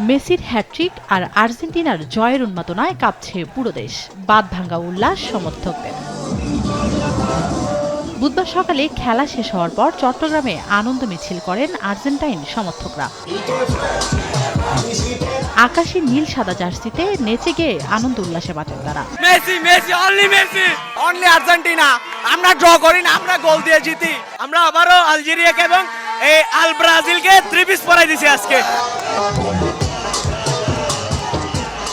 মেসির হ্যাট্রিক আর আর্জেন্টিনার জয়ের উন্মাদনায় কাঁপছে পুরো দেশ। বাঁধভাঙা উল্লাস সমর্থকদের। বুধবার সকালে খেলা শেষ হওয়ার পর চট্টগ্রামে আনন্দ মিছিল করেন আর্জেন্টাইন সমর্থকরা। আকাশে নীল সাদা জার্সিতে নেচে গিয়ে আনন্দ উল্লাসে বাঁচেন তারা। Messi Messi only Messi only Argentina. আমরা ড্র করি না, আমরা গোল দিয়ে জিতি। আমরা আবারও আলজেরিয়াকে এবং এই আল ব্রাজিলকে 3 পিস পরাই দিছি আজকে।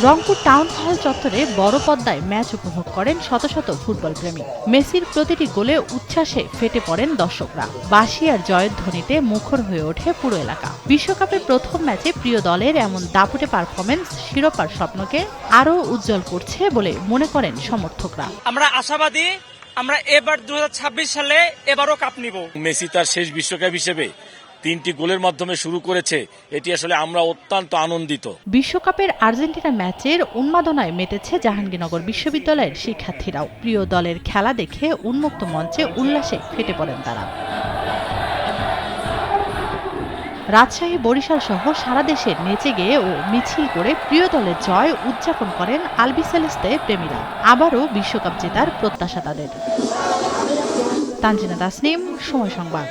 রংপুর টাউন হল চত্বরে বড় পর্দায় ম্যাচ উপভোগ করেন শত শত ফুটবল প্রেমী। মেসির প্রতিটি গোলে উচ্ছ্বাসে ফেটে পড়েন দর্শকরা। বাঁশি আর জয়ের ধ্বনিতে মুখর হয়ে ওঠে পুরো এলাকা। বিশ্বকাপের প্রথম ম্যাচে প্রিয় দলের এমন দাপুটে পারফরমেন্স শিরোপার স্বপ্নকে আরও উজ্জ্বল করছে বলে মনে করেন সমর্থকরা। আমরা আশাবাদী, আমরা এবার 2026 সালে এবারও কাপ নিব। মেসি তার শেষ বিশ্বকাপ হিসেবে 3টি গোলের মাধ্যমে শুরু করেছে, এটি আসলে আমরা অত্যন্ত আনন্দিত। বিশ্বকাপের আর্জেন্টিনা ম্যাচের উন্মাদনায় মেতেছে জাহাঙ্গীরনগর বিশ্ববিদ্যালয়ের শিক্ষার্থীরাও। প্রিয় দলের খেলা দেখে উন্মুক্ত মঞ্চে উল্লাসে ফেটে পড়েন তারা। রাজশাহী, বরিশাল সহ সারা দেশে নেচে গেয়ে ও মিছিল করে প্রিয় দলের জয় উদযাপন করেন আলবিসেলেস্তে প্রেমীরা। আবারও বিশ্বকাপ জেতার প্রত্যাশা তাদের। তানজিনা তাসনিম, সময় সংবাদ।